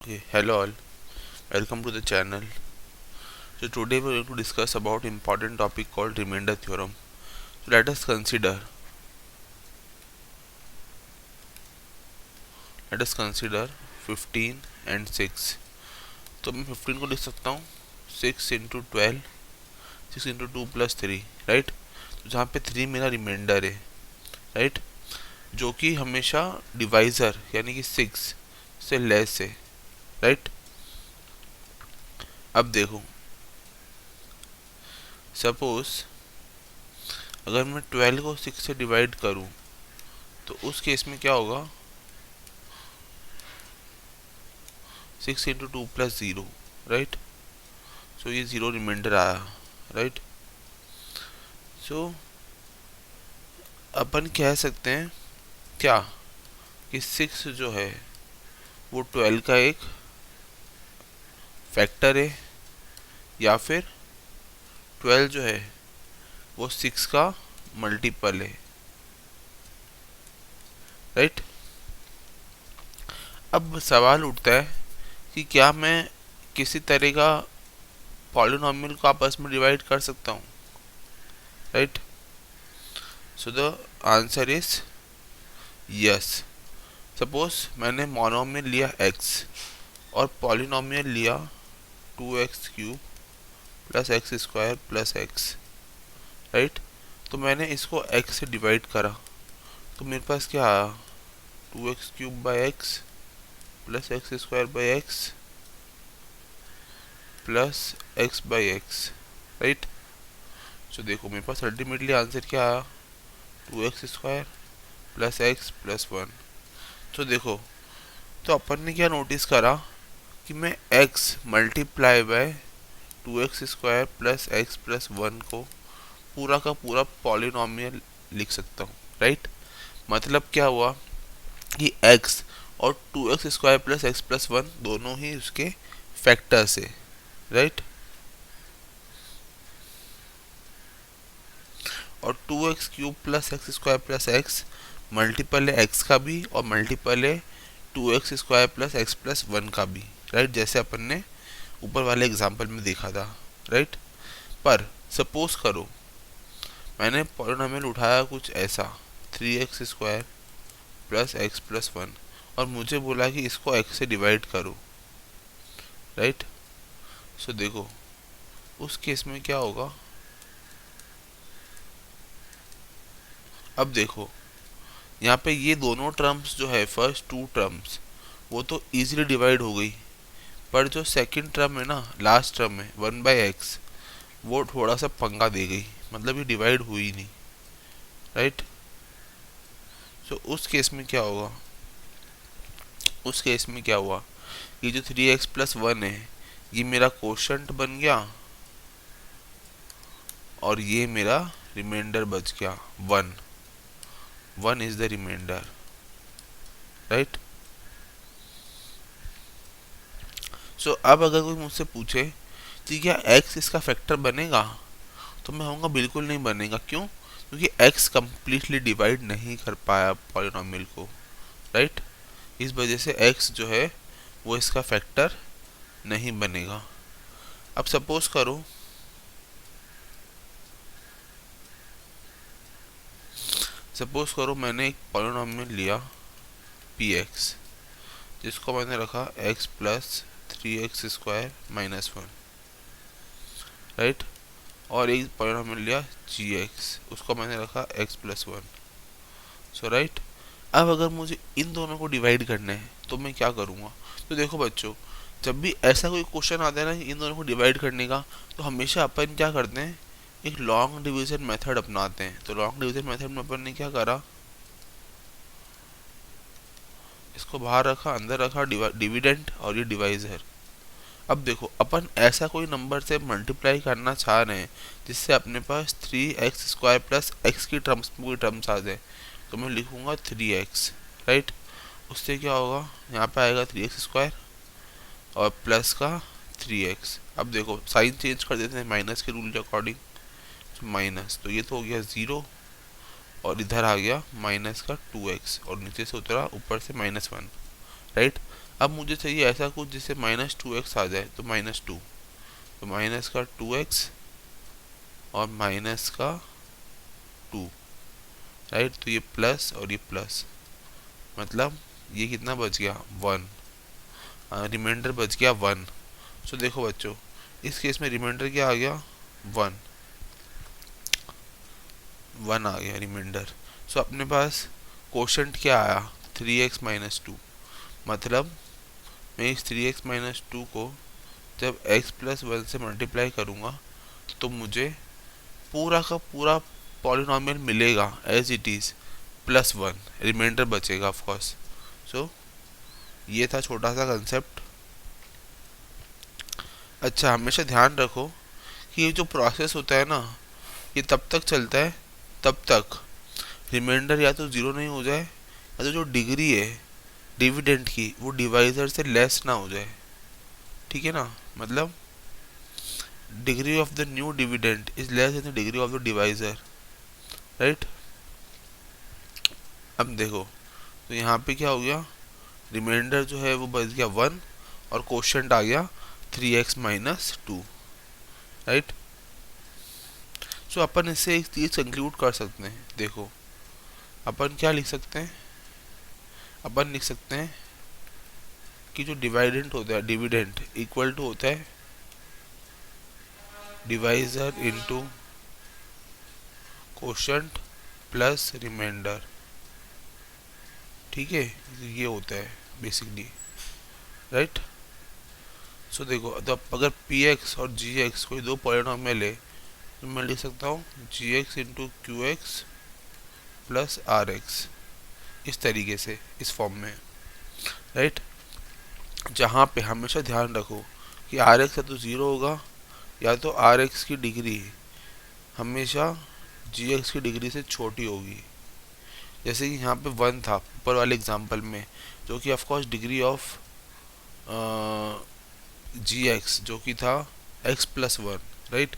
Okay, hello all. Welcome to the channel. So today we are going to discuss about important topic called remainder theorem. So let us consider 15 and 6. तो मैं 15 को लिख सकता हूँ 6 into 12 6 into 2 plus 3 right. तो जहाँ पे 3 मेरा रिमाइंडर है राइट, जो कि हमेशा डिवाइजर यानी कि 6 से लेस है राइट। अब देखो, सपोज अगर मैं 12 को 6 से डिवाइड करूँ तो उस केस में क्या होगा, 6 इंटू 2 प्लस 0 राइट। सो ये 0 रिमाइंडर आया राइट। सो अपन कह सकते हैं क्या कि 6 जो है वो 12 का एक फैक्टर है, या फिर 12 जो है वो 6 का मल्टीपल है राइट। अब सवाल उठता है कि क्या मैं किसी तरह का पॉलिनॉमियल को आपस में डिवाइड कर सकता हूँ right. So the answer is yes. Suppose मैंने मोनोमियल लिया x और पॉलिनॉमियल लिया 2x cube plus x square plus x right. तो मैंने इसको x से डिवाइड करा तो मेरे पास क्या आया, 2x cube by x plus x square by x plus x by x right. So देखो मेरे पास अल्टीमेटली आंसर क्या आया, 2x square plus x plus 1। तो देखो, तो अपन ने क्या नोटिस करा कि मैं x multiply by 2x square plus x plus 1 को पूरा का पूरा पॉलिनॉमियल लिख सकता हूँ राइट। मतलब क्या हुआ कि x और 2x square plus x plus 1 दोनों ही उसके फैक्टर्स है राइट। और 2x cube plus x square plus x multiple है x का भी और मल्टीपल है 2x square plus x plus 1 का भी राइट, जैसे अपन ने ऊपर वाले एग्जाम्पल में देखा था राइट। पर सपोज करो मैंने पॉलिनॉमियल उठाया कुछ ऐसा 3x square plus x plus 1 और मुझे बोला कि इसको x से डिवाइड करो राइट। सो देखो उस केस में क्या होगा, अब देखो यहाँ पे ये दोनों टर्म्स जो है फर्स्ट टू टर्म्स वो तो इजीली डिवाइड हो गई, पर जो सेकंड टर्म है ना, लास्ट टर्म है 1/x, वो थोड़ा सा पंगा दे गई, मतलब ये डिवाइड हुई नहीं राइट। सो उस केस में क्या होगा, उस केस में क्या हुआ, ये जो 3x प्लस 1 है ये मेरा कोशंट बन गया और ये मेरा रिमाइंडर बच गया 1। 1 इज द रिमाइंडर राइट। सो अब अगर कोई मुझसे पूछे कि क्या x इसका फैक्टर बनेगा, तो मैं कहूँगा बिल्कुल नहीं बनेगा। क्यों? क्योंकि x कम्प्लीटली डिवाइड नहीं कर पाया पॉलिनॉमियल को राइट। इस वजह से x जो है वो इसका फैक्टर नहीं बनेगा। अब सपोज करो मैंने एक पॉलिनॉमियल लिया px जिसको मैंने रखा x plus 3x square minus 1 right, और एक पॉलिनॉमियल लिया gx उसको मैंने रखा x प्लस 1। सो राइट, अब अगर मुझे इन दोनों को डिवाइड करना है तो मैं क्या करूँगा। तो देखो बच्चों, जब भी ऐसा कोई क्वेश्चन आता है ना इन दोनों को डिवाइड करने का, तो हमेशा अपन क्या करते हैं, एक लॉन्ग डिवीजन मेथड अपनाते हैं। तो लॉन्ग डिवीजन मेथड में अपन ने क्या करा, इसको बाहर रखा, अंदर रखा डिविडेंड और ये डिवाइजर। अब देखो अपन ऐसा कोई नंबर से मल्टीप्लाई करना चाह रहे हैं जिससे अपने पास 3x स्क्वायर प्लस एक्स की टर्म्स में कोई टर्म्स आ जाए, तो मैं लिखूंगा 3x राइट। उससे क्या होगा, यहाँ पे आएगा 3x स्क्वायर और प्लस का 3x। अब देखो साइन चेंज कर देते हैं माइनस के रूल के अकॉर्डिंग, तो माइनस, तो ये तो हो गया 0 और इधर आ गया माइनस का 2x और नीचे से उतरा ऊपर से -1 राइट। अब मुझे चाहिए ऐसा कुछ जिससे -2x आ जाए, तो -2, तो माइनस का 2x और माइनस का 2, राइट। तो ये प्लस और ये प्लस, मतलब ये कितना बच गया 1, रिमाइंडर बच गया 1। सो देखो बच्चों, इस केस में रिमाइंडर क्या आ गया 1, 1 आ गया रिमाइंडर। सो अपने पास कोशेंट क्या आया 3x माइनस 2, मतलब मैं इस 3x माइनस 2 को जब x प्लस 1 से मल्टीप्लाई करूँगा तो मुझे पूरा का पूरा पॉलिनॉमियल मिलेगा एज इट इज़ +1, रिमाइंडर बचेगा ऑफ कोर्स। सो ये था छोटा सा कंसेप्ट। अच्छा, हमेशा ध्यान रखो कि ये जो प्रोसेस होता है ना, ये तब तक चलता है तब तक रिमाइंडर या तो ज़ीरो नहीं हो जाए, या तो जो डिग्री है डिविडेंड की वो डिवाइज़र से लेस ना हो जाए, ठीक है ना। मतलब degree of the new dividend is less than the degree of the divisor, right. अब देखो, तो यहाँ पे क्या हो गया, रिमाइंडर जो है वो बच गया 1 और कोशेंट आ गया 3x माइनस 2, राइट। सो अपन इससे एक चीज़ कंक्लूड कर सकते हैं। देखो अपन क्या लिख सकते हैं, अपन लिख सकते हैं कि जो डिवाइडेंट होता है डिविडेंड इक्वल टू होता है divisor into quotient plus remainder, ठीक है, ये होता है बेसिकली, राइट। सो देखो, तो अगर px और gx कोई दो पॉलिनॉमियल है तो मैं लिख सकता हूँ gx into Q X plus R X, इस तरीके से, इस फॉर्म में, राइट। जहाँ पे हमेशा ध्यान रखो कि आर एक्स या तो ज़ीरो होगा या तो आर एक्स की डिग्री हमेशा जी एक्स की डिग्री से छोटी होगी। जैसे कि यहाँ पे 1 था ऊपर वाले एग्जांपल में, जो कि of course degree of G X जो कि था x प्लस 1, राइट,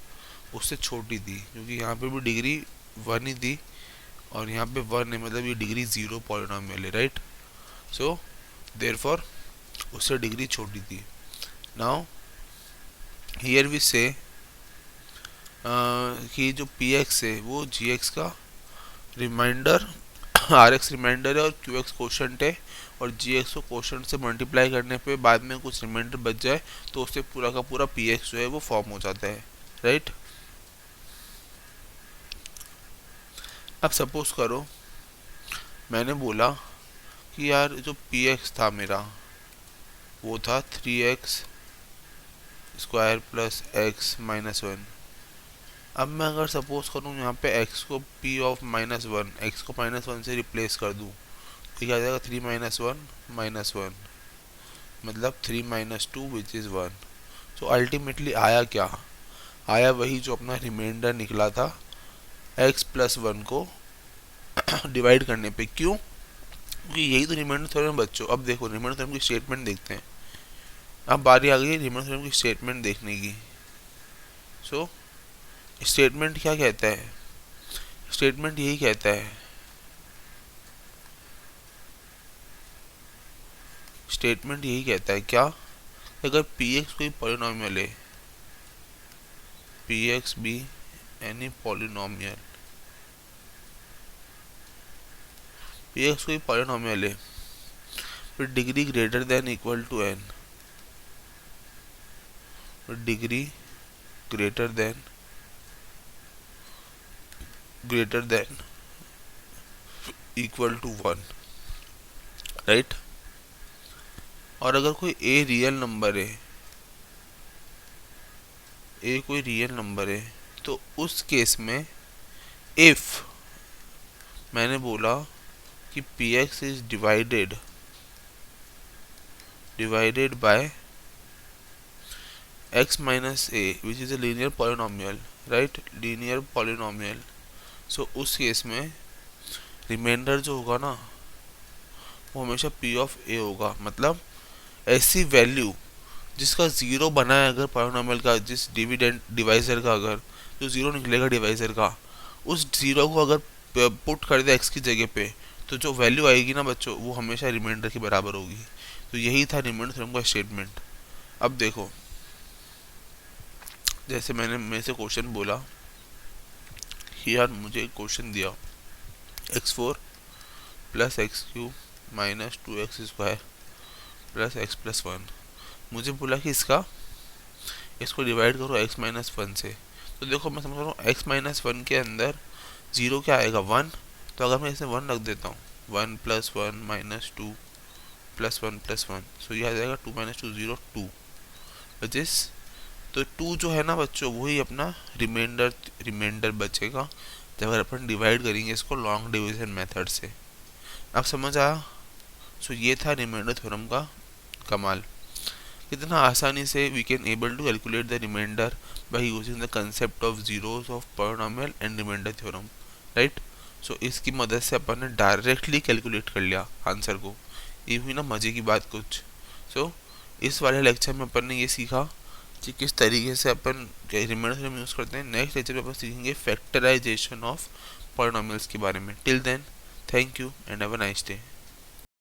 उससे छोटी थी, क्योंकि यहाँ पे भी डिग्री 1 ही थी और यहाँ पे 1 है, मतलब ये डिग्री 0 पॉलिनॉमियल है, राइट। सो देयरफॉर उससे डिग्री छोटी थी। नाउ हियर वी से कि जो px है वो gx का रिमाइंडर rx रिमाइंडर है और qx कोशेंट है, और gx को कोशेंट से मल्टीप्लाई करने पे बाद में कुछ रिमाइंडर बच जाए तो उससे पूरा का पूरा px जो है वो फॉर्म हो जाता है, राइट। अब सपोज करो मैंने बोला कि यार जो px था मेरा वो था 3x square plus x minus 1। अब मैं अगर सपोज करूँ यहाँ पे x को p ऑफ -1, x को -1 से रिप्लेस कर दूँ तो क्या आ जाएगा 3 माइनस 1 माइनस 1, मतलब 3 minus 2 which is 1। So ultimately आया क्या, आया वही जो अपना रिमाइंडर निकला था x प्लस 1 को डिवाइड करने पे। क्यों, क्योंकि यही तो रिमाइंडर थ्योरम बच्चों। अब देखो रिमाइंडर थ्योरम की स्टेटमेंट देखते हैं। अब बारी आ गई रिमाइंडर थ्योरम की स्टेटमेंट देखने की। सो स्टेटमेंट क्या कहता है, स्टेटमेंट यही कहता है, स्टेटमेंट यही कहता है क्या, अगर px कोई पॉलिनॉमियल है, px भी एनी पॉलिनॉमियल, px कोई पॉलिनॉमियल है फिर degree greater than equal to n, फिर degree greater than equal to 1, right. और अगर कोई a रियल नंबर है, a कोई रियल नंबर है, तो उस केस में इफ मैंने बोला कि px is divided by x minus a which is a linear polynomial, right, linear polynomial. So उस केस में रिमाइंडर जो होगा ना वो हमेशा p ऑफ a होगा, मतलब ऐसी वैल्यू जिसका ज़ीरो बना है अगर पॉलिनॉमियल का, जिस डिविडेंड डिवाइज़र का अगर जो ज़ीरो निकलेगा डिवाइज़र का, उस ज़ीरो को अगर पुट कर दे x की जगह पे तो जो वैल्यू आएगी ना बच्चों वो हमेशा रिमाइंडर के बराबर होगी। तो यही था रिमेंडर थ्योरम का स्टेटमेंट। अब देखो, जैसे मैंने मेरे से क्वेश्चन बोला कि यार मुझे एक क्वेश्चन दिया x4 plus x³ minus 2x² plus x+1, मुझे बोला कि इसको डिवाइड करो x-1 से। तो देखो मैं समझ रहा हूँ x-1 के अंदर जीरो क्या आएगा, 1। तो अगर मैं इसे 1 रख देता हूँ, 1 + 1 - 2 + 1 + 1, सो ये आ जाएगा 2 - 2 0 2 विच इज, तो 2 जो है ना बच्चों वही अपना रिमाइंडर बचेगा जब अगर अपन डिवाइड करेंगे इसको लॉन्ग डिवीजन मेथड से। अब समझ आया? सो ये था रिमाइंडर थ्योरम का कमाल, कितना आसानी से we can able to calculate the remainder by using the concept of zeros of polynomial and remainder theorem, right. So इसकी मदद से अपन ने डायरेक्टली कैलकुलेट कर लिया आंसर को। ये हुई ना मजे की बात कुछ। सो इस वाले लेक्चर में अपन ने ये सीखा कि किस तरीके से अपन रिमाइंडर थ्योरम यूज करते हैं। नेक्स्ट लेक्चर में अपन सीखेंगे फैक्टराइजेशन ऑफ पॉलिनॉमियल्स के बारे में। Till then, thank you and have a nice day.